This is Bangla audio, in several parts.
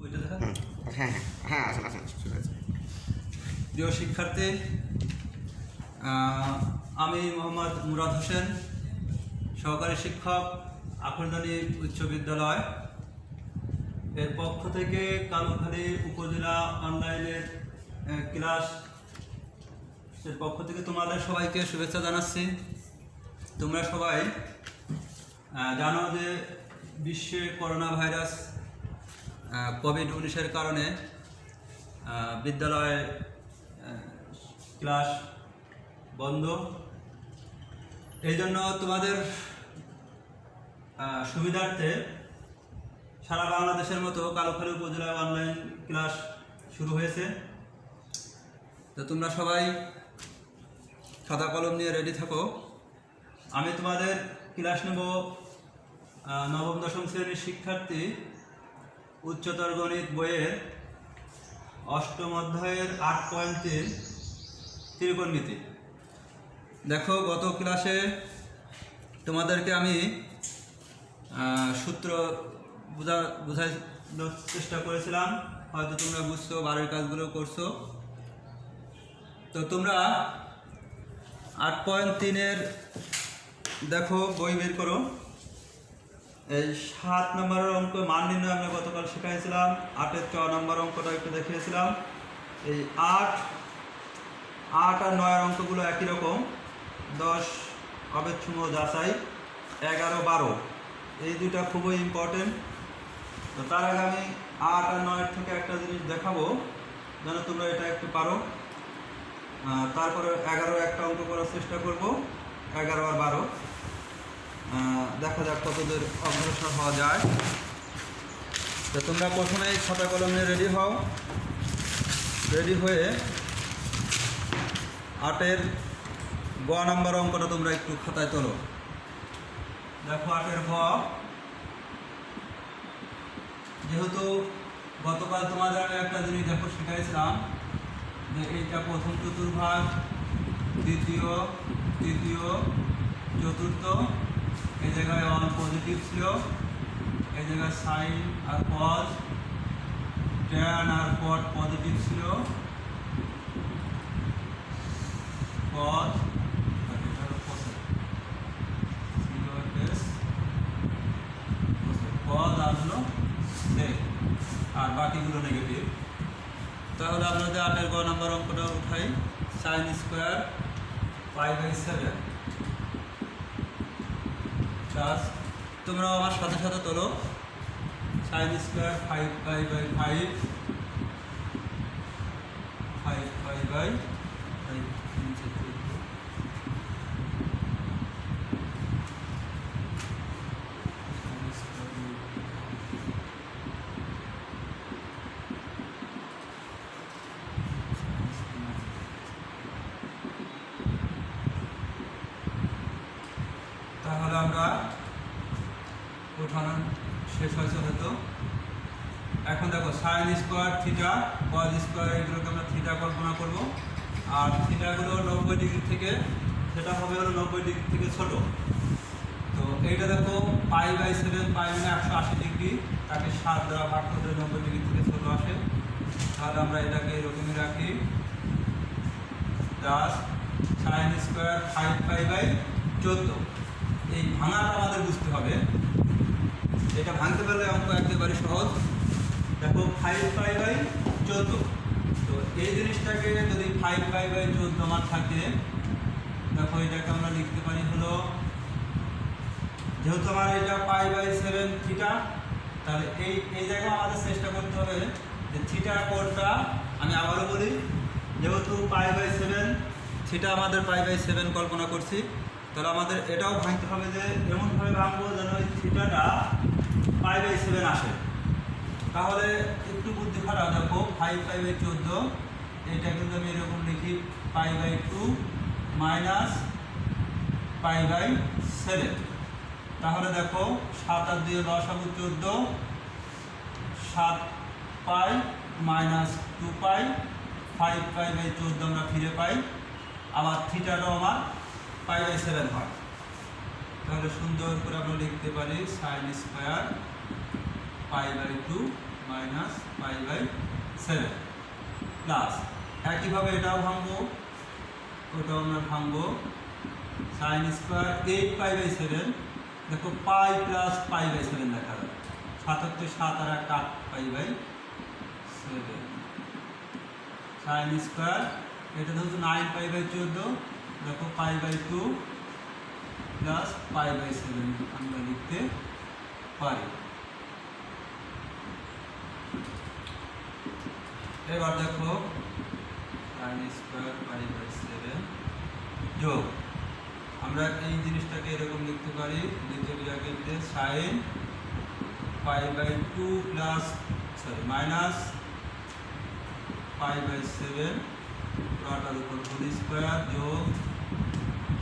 হ্যাঁ হ্যাঁ আসেন আসেন ঠিক আছে। প্রিয় শিক্ষার্থী, আমি মোহাম্মদ মুরাদ হোসেন, সহকারী শিক্ষক, আখরদানি উচ্চ বিদ্যালয় এর পক্ষ থেকে কালুখালী উপজেলা অনলাইনের ক্লাসের পক্ষ থেকে তোমাদের সবাইকে শুভেচ্ছা জানাচ্ছি। তোমরা সবাই জানো যে বিশ্বে করোনা ভাইরাস কোভিড-19 কারণে বিদ্যালয়ে ক্লাস বন্ধ। এই জন্য তোমাদের সুবিধার্থে সারা বাংলাদেশের মতো কালুখালী উপজেলায় অনলাইন ক্লাস শুরু হয়েছে। তো তোমরা সবাই খাতা কলম নিয়ে রেডি থাকো। আমি তোমাদের ক্লাস নেব নবম দশম শ্রেণীর শিক্ষার্থী উচ্চতর গণিত বইয়ের অষ্টম অধ্যায়ের 8.3 ত্রিকোণমিতি। দেখো, গত ক্লাসে তোমাদেরকে আমি সূত্র বোঝানোর চেষ্টা করেছিলাম, হয়তো তোমরা বুঝছো, বাড়ির কাজগুলো করছো। তো তোমরা 8.3-এর দেখো বই বের করো। এই 7 নম্বরের অঙ্ক মান নির্ণয় আমরা গতকাল শিখাইছিলাম। 8-এর 6 নম্বর অঙ্কটা একটু দেখিয়েছিলাম। এই 8 আর 9-এর অঙ্কগুলো একই রকম। 10 অবেচ্ছুম যাচাই, 11, 12 এই দুইটা খুবই ইম্পর্টেন্ট। তো তার আগে আমি 8 আর 9-এর থেকে একটা জিনিস দেখাবো যেন তোমরা এটা একটু পারো। তারপরে 11 একটা অঙ্ক করার চেষ্টা করব, 11 আর 12 দেখা যাক কতদূর অগ্রসর হওয়া যায়। তো তোমরা প্রথমেই খাতা কলম নিয়ে রেডি হও। রেডি হয়ে 8-এর গ নাম্বার অঙ্কটা তোমরা একটু খাতায় তোলো। দেখো 8-এর গ, যেহেতু গতকাল তোমাদের আমি একটা জিনিস দেখো শিখাইছিলাম যে এইটা প্রথম চতুর্ভাগ, দ্বিতীয়, তৃতীয়, চতুর্থ, এই জায়গায় অল পজিটিভ ছিল, এই জায়গায় সাইন আর কজ, ট্যান আর কট পজিটিভ ছিল, কজ আসলো সেক, আর বাকিগুলো নেগেটিভ। তাহলে আমরা যে 8-এর গ নাম্বার অঙ্কটা উঠাই, সাইন স্কোয়ার π/7 প্লাস, তোমরাও আমার সাথে সাথে তোলো, সাইন স্কোয়ার 5π/5 5π/5 তাহলে আমরা উঠানো শেষ হয়েছে হয়তো। এখন দেখো sign square theta, cos square, এগুলোকে আমরা থিটা কল্পনা করব। আর থিটাগুলো 90 ডিগ্রি থেকে, সেটা হবে হলো 90 ডিগ্রি থেকে ছোট। তো এইটা দেখো π/7, পাই মানে 180 ডিগ্রি, তাকে 7 দ্বারা ভাগ করলে 90 ডিগ্রি থেকে ছোট আসে। তাহলে আমরা এটাকে এরকমই রাখি, প্লাস সাইন স্কোয়ার 5π/14। এই ভাঙাটা আমাদের বুঝতে হবে। এটা ভাঙতে পারলে অঙ্ক একেবারে সহজ। দেখো 5π/14, তো এই জিনিসটাকে যদি 5π/14 আমার থাকে, দেখো এটাকে আমরা লিখতে পারি হলো, যেহেতু আমার এটা π/7 থিটা, তাহলে এই জায়গায় আমাদের চেষ্টা করতে হবে যে থিটা কোণটা, আমি আবারও বলি, যেহেতু π/7 থিটা আমাদের π/7 কল্পনা করছি, তাহলে আমাদের এটাও ভাঙতে হবে যে এমনভাবে ভাঙবো যেন ওই থিটাটা π/7 আসে। তাহলে একটু বুদ্ধি খারাপ, দেখো 5π/14, এইটা কিন্তু আমি এরকম লিখি π/2 মাইনাস π/7। তাহলে দেখো 7 আর 2 10 হবে 14, 7π মাইনাস 2π, 5π/14 আমরা ফিরে পাই। আবার থিটাটাও আমার π/7 হয়। তাহলে সুন্দর করে আমরা লিখতে পারি sine square π/2 minus pi by 7 plus একইভাবে এটাও ভাঙবো, ওটাও আমরা ভাঙবো, সাইন স্কোয়ার 8 পাই বাই 7, দেখো পাই প্লাস পাই বাই 7 দেখা যাবে, 7 আর 8 পাই বাই 7, সাইন স্কোয়ার এটা ধরো 9 পাই বাই 14, দেখো pi by 2 plus pi by 7 আমরা লিখতে পারি। এবার দেখো সাইন স্কোয়ার পাই বাই 7 যোগ, আমরা এই জিনিসটাকে এরকম লিখতে পারি দ্বিতীয় ব্র্যাকেটে sine pi by 2 plus minus pi by 7 পুরোটার উপর হোল স্কোয়ার যোগ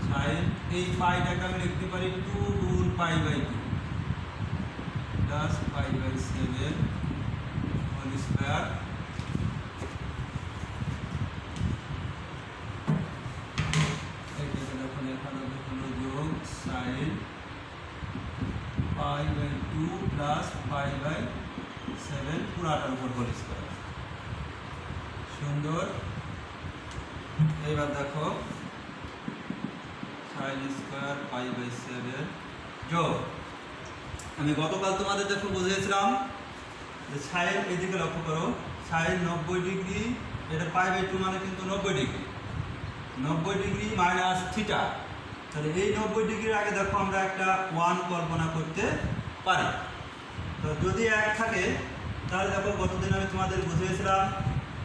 সাইন, এই পাইটাকে আমি লিখতে পারি 2 গুণ pi by 2 plus pi by 7 whole square, যোগ sine pi by 2 plus pi by 7 পুরাটার উপর হোল স্কোয়ার। সুন্দর। এইবার দেখো সাইন স্কোয়ার পাই বাই 7 যোগ, আমি গতকাল তোমাদের দেখো বুঝিয়েছিলাম যে সাইন, এদিকে লক্ষ্য করো, সাইন 90 ডিগ্রি, এটা পাই বাই 2 মানে কিন্তু 90 ডিগ্রি, 90 ডিগ্রি মাইনাস থিটা, তাহলে এই 90 ডিগ্রির আগে দেখো আমরা একটা 1 কল্পনা করতে পারি। তো যদি 1 থাকে তাহলে দেখো গতদিন আমি তোমাদের বুঝিয়েছিলাম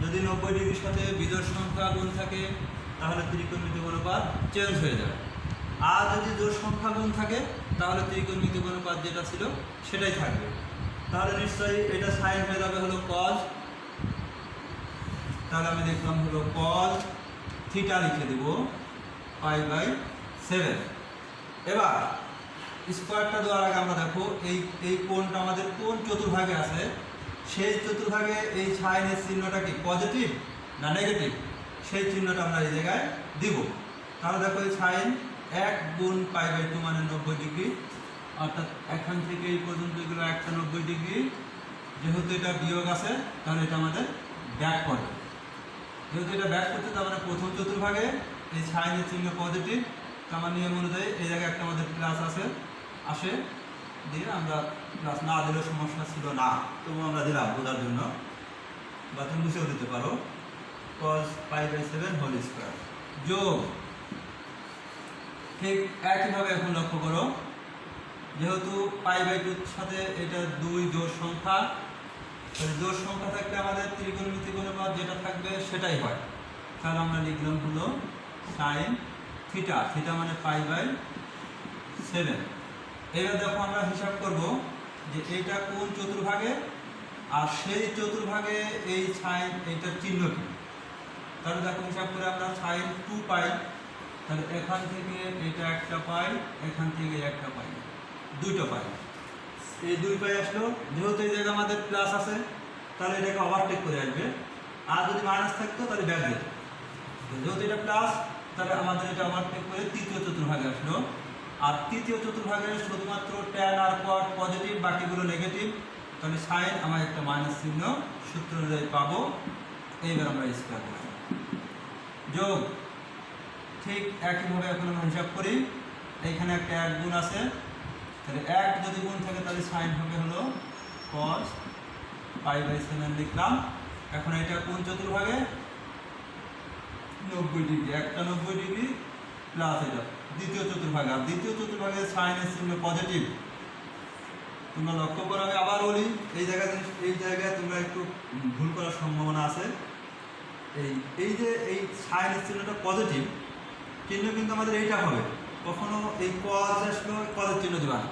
যদি 90 ডিগ্রির সাথে বিজোড় সংখ্যা গুণ থাকে তাহলে ত্রিকোণমিতিক অনুপাত চেঞ্জ হয়ে যাবে, আর যদি জোড় সংখ্যা গুণ থাকে তাহলে ত্রিকোণমিতিক অনুপাত যেটা ছিল সেটাই থাকবে। তাহলে নিশ্চয়ই এটা সাইন হয়ে যাবে হলো কজ, তাহলে আমি দেখলাম হলো কজ থিটা লিখে দেব পাই বাই 7। এবার স্কোয়ারটা দেওয়ার আগে আমরা দেখো এই কোণটা আমাদের কোন চতুর্ভাগে আছে, সেই চতুর্ভাগে এই সাইনের চিহ্নটা কি পজিটিভ না নেগেটিভ, সেই চিহ্নটা আমরা এই জায়গায় দিব। তাহলে দেখো এই সাইন 1 গুণ পাই বাই 2 মানে 90 ডিগ্রি, অর্থাৎ এখান থেকে এই পর্যন্ত এগুলো একটা 90 ডিগ্রি, যেহেতু এটা বিয়োগ আছে তাহলে এটা আমাদের ব্যাক করবে, যেহেতু এটা ব্যাক করতে তার মানে প্রথম চতুর্ভাগে এই সাইনের চিহ্ন পজিটিভ, আমার নিয়ম অনুযায়ী এই জায়গায় একটা আমাদের প্লাস আসে দিয়ে আমরা প্লাস না দিলেও সমস্যা ছিল না, তবু আমরা দিলাম বোঝার জন্য, বা তুমি মুছেও দিতে পারো, cos pi by 7 whole square যোগ, ঠিক একইভাবে এখন লক্ষ্য করো, যেহেতু পাই বাই 2 সাথে এটা 2 জোড় সংখ্যা, তাহলে জোড় সংখ্যা থাকলে আমাদের ত্রিকোণমিতিক অনুপাত যেটা থাকবে সেটাই হয়, তাহলে আমরা লিখলাম হলো সাইন থিটা, থিটা মানে পাই বাই 7। এবার দেখো আমরা হিসাব করব যে এইটা কোন চতুর্ভাগে, আর সেই চতুর্ভাগে এই সাইন এইটার চিহ্ন কি, তাহলে দেখো হিসাব করে আমরা সাইন 2 পাই, তাহলে এখান থেকে এটা একটা পাই, এখান থেকে একটা পাই, দুইটা পাই, এই 2 পাই আসলো, যেহেতু এই জায়গায় আমাদের প্লাস আছে তাহলে এটাকে ওভারটেক করে আসবে, আর যদি মাইনাস থাকতো তাহলে ব্যাক যেত, যেহেতু এটা প্লাস তাহলে আমাদের এটা ওভারটেক করে তৃতীয় চতুর্ভাগে আসলো, আর তৃতীয় চতুর্ভাগে শুধুমাত্র ট্যান আর কট পজিটিভ, বাকিগুলো নেগেটিভ, তাহলে সাইন আমার একটা মাইনাস চিহ্ন সূত্র অনুযায়ী পাবো। এইবার আমরা স্কোয়ার করব যোগ, ঠিক একইভাবে এখন আমরা হিসাব করি, এইখানে একটা 1 গুণ আছে, তাহলে 1 যদি গুণ থাকে তাহলে সাইন হবে হলো কস পাই বাই 7 লিখলাম। এখন এটা কোন চতুর্ভাগে 90 ডিগ্রি, একটা 90 ডিগ্রি প্লাস এটা দ্বিতীয় চতুর্ভাগে, আর দ্বিতীয় চতুর্ভাগে সাইনের চিহ্ন পজিটিভ, তোমরা লক্ষ্য করো, আমি আবার বলি এই জায়গায় তোমরা একটু ভুল করার সম্ভাবনা আছে, এই যে এই সাইনের চিহ্নটা পজিটিভ চিহ্ন কিন্তু আমাদের এইটা হবে, কখনো এই কজ আসলো কজের চিহ্ন দিবা না,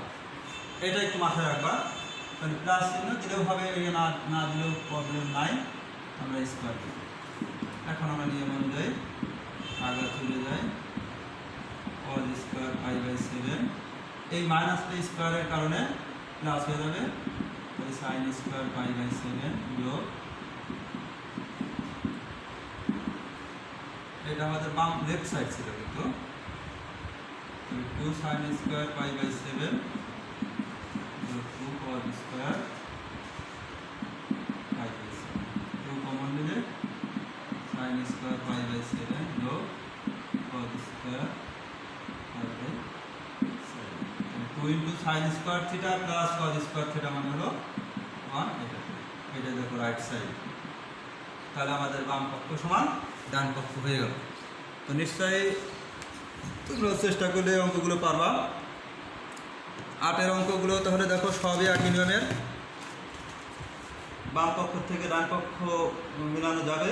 এটা একটু মাথায় রাখবা, তাহলে প্লাস চিহ্ন দিলেও হবে, এই না দিলেও প্রবলেম নাই, আমরা স্কোয়ার দিই। এখন আমরা নিয়ম অনুযায়ী আগে চলে যাই, কজ স্কোয়ার পাই বাই 7, এই মাইনাসটা স্কোয়ারের কারণে প্লাস হয়ে যাবে, তাহলে সাইন স্কোয়ার পাই বাই 7 যোগ, এটা আমাদের বাম লেফট সাইড ছিল কিন্তু 2 সাইন স্কোয়ার পাই বাই 7 যোগ 2 cos square square pi by 7 যোগ cos square pi by 7 2 into sine square theta plus cos square theta মানে হলো 1 এটা দেখো রাইট সাইড। তাহলে আমাদের বাম পক্ষ সমান ডান পক্ষ হয়ে গেল। তো নিশ্চয়ই তোমরা চেষ্টা করলে অঙ্কগুলো পারবা। 8 অঙ্কগুলো তাহলে দেখো সবই একই নিয়মের, বাম পক্ষ থেকে ডান পক্ষ মিলানো যাবে।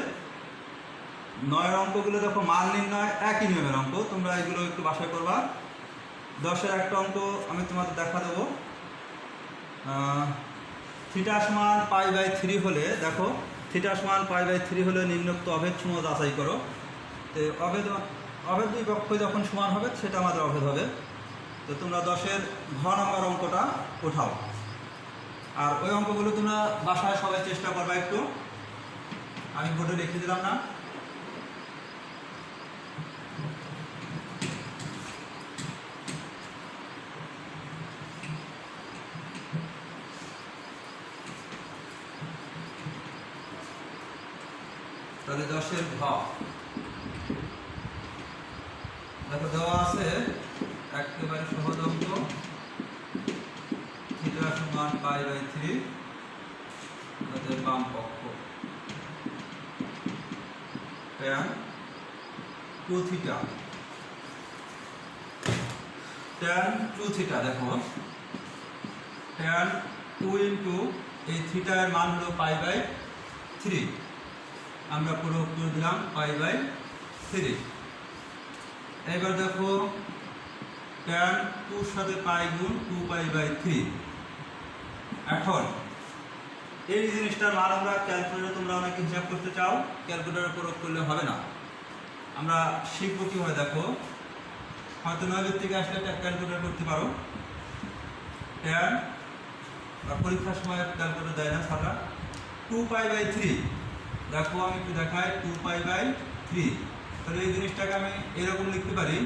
9 অঙ্কগুলো দেখো মান নির্ণয় একই নিয়মের অঙ্ক, তোমরা এগুলো একটু বাসায় করবা। 10 একটা অঙ্ক আমি তোমাদের দেখা দেবো। থিটা সমান পাই বাই 3 হলে দেখো থিটা সমান পাই বাই 3 হলে নিম্নোক্ত অভেদ সমূহ যাচাই করো। তো অভেদ দুই পক্ষ যখন সমান হবে সেটা আমাদের অভেদ হবে। তো তোমরা 10 ঘ নম্বর অঙ্কটা উঠাও, আর ওই অঙ্কগুলো তোমরা বাসায় সবাই চেষ্টা করবা একটু। আমি বোর্ডে লিখে দিলাম না। তাহলে 10 ঘ দেখো দেওয়া আছে একেবারে সহজ অঙ্ক। থিটা সমান পাই বাই 3 তাদের বাম পক্ষ tan 2 থিটা tan 2 থিটা দেখো tan 2 ইন্টু এই থিটার মান হলো পাই বাই 3, আমরা পুরো করে দিলাম পাই বাই 3। এবার দেখো tan 2 সাথে পাই গুণ 2 পাই বাই 3। এখন এই জিনিসটার মান আমরা ক্যালকুলেটরে, তোমরা অনেকে হিসাব করতে চাও, ক্যালকুলেটরে প্রয়োগ করলে হবে না। আমরা শিখবো কীভাবে দেখো, হয়তো 9 থেকে আসলে ক্যালকুলেটর করতে পারো। tan বা পরীক্ষার সময় ক্যালকুলেটর দেয় না সারা 2 পাই বাই 3। দেখো আমি একটু দেখাই 2 পাই বাই 3। তাহলে এই জিনিসটাকে আমি এরকম লিখতে পারি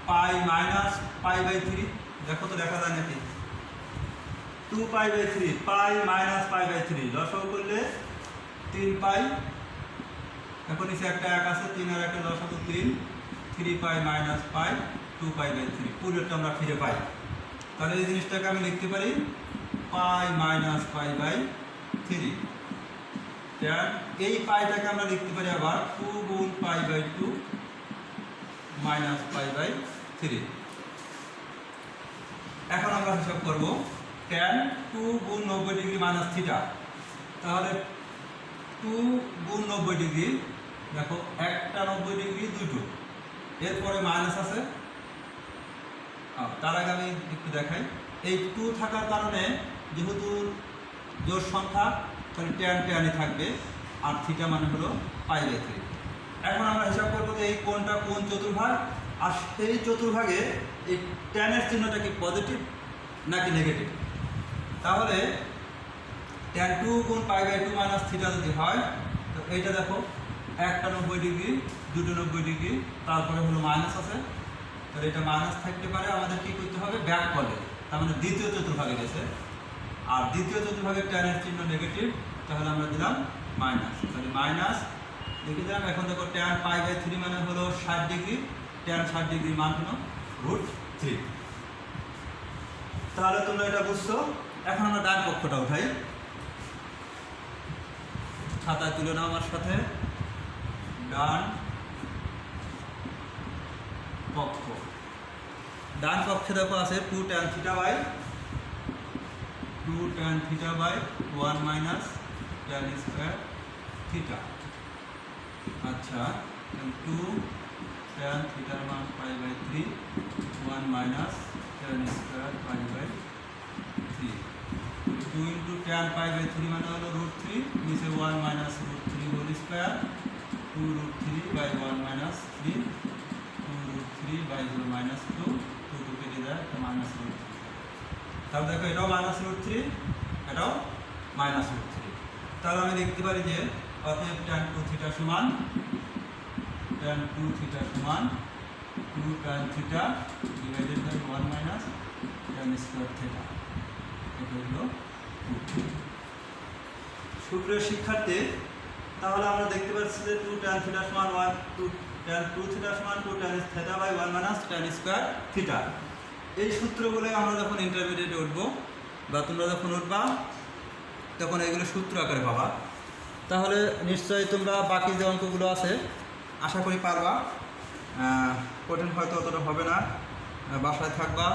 পাই মাইনাস পাই বাই 3। দেখো তো দেখা যায় নাকি 2 pi by 3 pi minus pi by 3 লসাগু করলে 3 পাই। এখন নিচে একটা 1 আছে, 3 আর 1 লসাগু 3, 3 pi minus pi 2 pi by 3 পুরোটা আমরা ফিরে পাই। তাহলে এই জিনিসটাকে আমি লিখতে পারি পাই মাইনাস পাই বাই 3। এই পাইটাকে আমরা লিখতে পারি আবার 2 গুণ pi by 2 minus pi by 3। এখন আমরা হিসাব করব tan 2 গুণ 90 ডিগ্রি মাইনাস থিটা। তাহলে 2 গুণ 90 ডিগ্রি, দেখো একটা 90 ডিগ্রি দুটো, এরপরে মাইনাস আছে। তার আগে আমি একটু দেখাই, এই 2 থাকার কারণে যেহেতু জোড় সংখ্যা তাহলে tan ট্যানই থাকবে, আর থিটা মানে হলো পাই বাই 3। এখন আমরা হিসাব করবো যে এই কোণটা কোণ চতুর্ভাগ, আর সেই চতুর্ভাগে এই ট্যানের চিহ্নটা কি পজিটিভ নাকি নেগেটিভ। তাহলে tan 2 গুণ পাই বাই 2 মাইনাস থিটা যদি হয়, তো এইটা দেখো একটা 90 ডিগ্রি দুটো 90 ডিগ্রি, তারপরে হলো মাইনাস আছে। তাহলে এটা মাইনাস থাকতে পারে, আমাদের কী করতে হবে ব্যাক করলে, তার মানে দ্বিতীয় চতুর্ভাগে গেছে, আর দ্বিতীয় চতুর্ভাগের ট্যানের চিহ্ন নেগেটিভ, তাহলে আমরা দিলাম মাইনাস। তাহলে মাইনাস লিখে দিলাম। এখন দেখো tan পাই বাই 3 মানে হলো 60 ডিগ্রি, tan 60 ডিগ্রির মান হলো √3। তাহলে তোমরা এটা বুঝছো। এখন আমরা ডান পক্ষটা উঠাই, খাতায় তুলে নাও আমার সাথে। ডান পক্ষ, ডান পক্ষে দেখো আছে 2 tan theta by 1 minus tan square theta. আচ্ছা 2 tan থিটার মান pi by 3, 1 minus tan square pi by 3। 2 into tan pi by 3 মানে হলো √3, নিচে 1 minus √3 whole square, 2√3 by 1 minus 3, 2√3 by 0 minus 2, 2 কেটে যায় তো মাইনাস √3। তাহলে দেখো এটাও মাইনাস √3, এটাও মাইনাস √3। তাহলে আমি লিখতে পারি যে অতএব tan 2 থিটা সমান 2 tan theta divided by 1 minus tan square theta. এটা হলো সুপ্রিয় শিক্ষার্থী, তাহলে আমরা দেখতে পাচ্ছি যে 2 tan থিটা সমান 1 2 tan 2 থিটা সমান 2 tan theta by 1 minus tan square theta. এই সূত্রগুলো আমরা যখন ইন্টারমিডিয়েটে উঠবো বা তোমরা যখন উঠবা তখন এগুলো সূত্র আকারে পাবা। তাহলে নিশ্চয়ই তোমরা বাকি যে অঙ্কগুলো আছে আশা করি পারবা। কঠিন হয়তো অতটা হবে না। বাসায় থাকবা,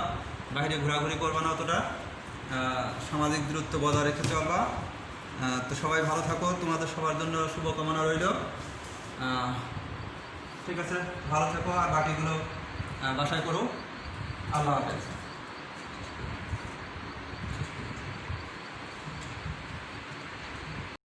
বাইরে ঘোরাঘুরি করবা না অতটা, সামাজিক দূরত্ব বজায় রেখে চলবা। তো সবাই ভালো থাকো, তোমাদের সবার জন্য শুভকামনা রইল। ঠিক আছে, ভালো থাকো আর বাকিগুলো বাসায় করো। আল্লাহ হাফেজ।